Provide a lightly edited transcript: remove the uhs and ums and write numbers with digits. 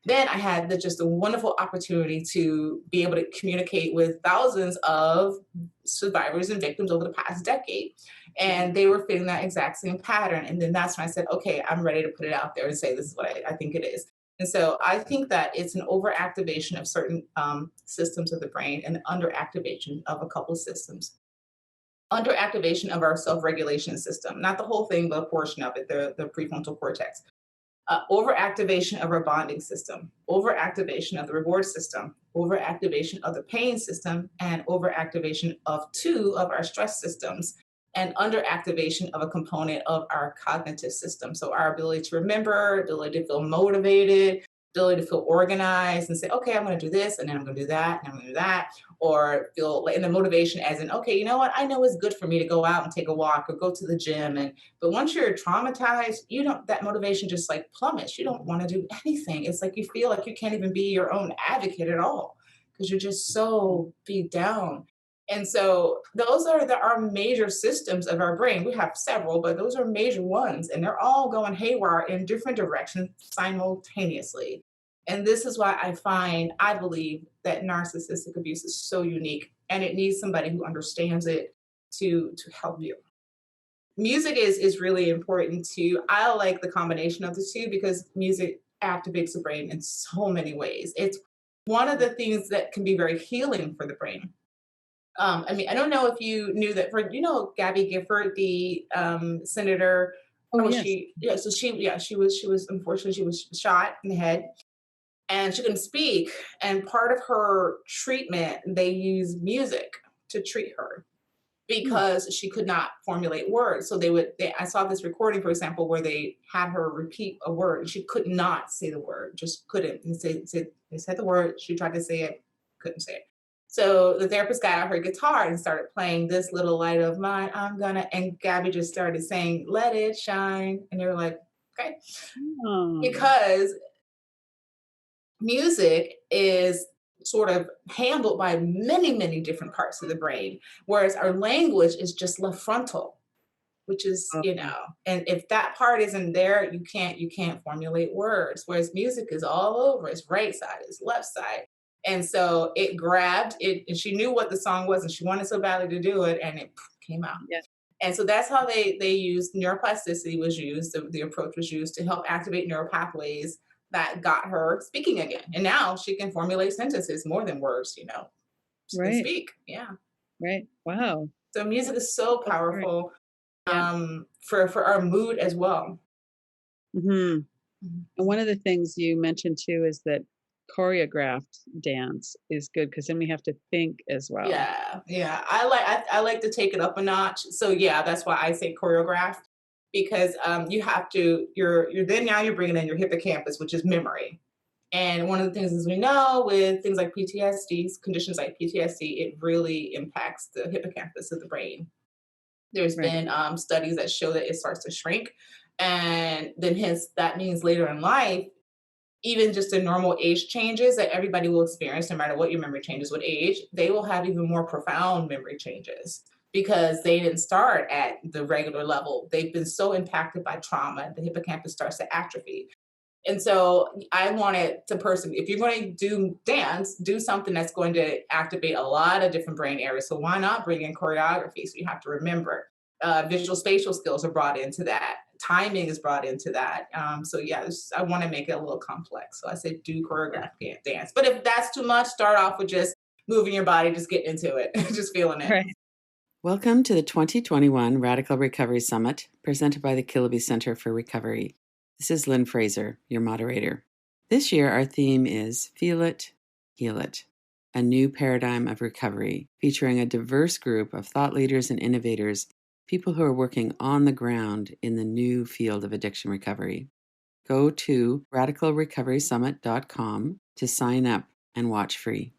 Then I had just a wonderful opportunity to be able to communicate with thousands of survivors and victims over the past decade. And they were fitting that exact same pattern. And then that's when I said, okay, I'm ready to put it out there and say, this is what I think it is. And so I think that it's an overactivation of certain systems of the brain and underactivation of a couple of systems. Underactivation of our self-regulation system, not the whole thing, but a portion of it, the prefrontal cortex. Overactivation of our bonding system, overactivation of the reward system, overactivation of the pain system, and overactivation of two of our stress systems, and underactivation of a component of our cognitive system. So our ability to remember, ability to feel motivated, ability to feel organized and say, okay, I'm going to do this, and then I'm going to do that, and I'm going to do that, or feel like in the motivation as in, okay, you know what? I know it's good for me to go out and take a walk or go to the gym. But once you're traumatized, you don't, that motivation just like plummets. You don't want to do anything. It's like you feel like you can't even be your own advocate at all because you're just so beat down. And so those are our major systems of our brain. We have several, but those are major ones, and they're all going haywire in different directions simultaneously. And this is why I believe that narcissistic abuse is so unique, and it needs somebody who understands it to help you. Music is really important too. I like the combination of the two because music activates the brain in so many ways. It's one of the things that can be very healing for the brain. I mean, I don't know if you knew that for Gabby Gifford, the senator. Oh, Oh, yes. she yeah. So she was unfortunately she was shot in the head and she couldn't speak. And part of her treatment, they used music to treat her Hmm. because she could not formulate words. So I saw this recording, for example, where they had her repeat a word and she could not say the word, just couldn't. And they said the word, she tried to say it, couldn't say it. So the therapist got out her guitar and started playing This Little Light of Mine. And Gabby just started saying, Let It Shine. And they were like, okay. Oh, Because music is sort of handled by many, many different parts of the brain, whereas our language is just left frontal, which is, okay. and if that part isn't there, you can't formulate words. Whereas music is all over, it's right side, it's left side. And so it grabbed it, and she knew what the song was, and she wanted so badly to do it, and it came out. Yeah. And so that's how they used neuroplasticity was used, the approach was used to help activate neural pathways that got her speaking again. And now she can formulate sentences more than words, she can Right. speak. Yeah. Right. Wow. So music is so That's great. powerful Yeah. for our mood as well. Hmm. Mhm. And one of the things you mentioned too is that choreographed dance is good because then we have to think as well. Yeah, yeah. I like to take it up a notch. So yeah, that's why I say choreographed because you have to you're then now you're bringing in your hippocampus, which is memory. And one of the things as we know with things like PTSD, conditions like PTSD, it really impacts the hippocampus of the brain. There's Right. been studies that show that it starts to shrink, and then hence that means later in life even just the normal age changes that everybody will experience, no matter what your memory changes with age, they will have even more profound memory changes because they didn't start at the regular level. They've been so impacted by trauma, the hippocampus starts to atrophy. And so I wanted to if you're going to do dance, do something that's going to activate a lot of different brain areas. So why not bring in choreography? So you have to remember. Visual spatial skills are brought into that. Timing is brought into that. So yeah, I want to make it a little complex. So I said do Yeah. choreographed dance. But if that's too much, start off with just moving your body, just getting into it, just feeling it. Right. Welcome to the 2021 Radical Recovery Summit, presented by the Kiloby Center for Recovery. This is Lynn Fraser, your moderator. This year, our theme is Feel It, Heal It, a new paradigm of recovery, featuring a diverse group of thought leaders and innovators, people who are working on the ground in the new field of addiction recovery. Go to radicalrecoverysummit.com to sign up and watch free.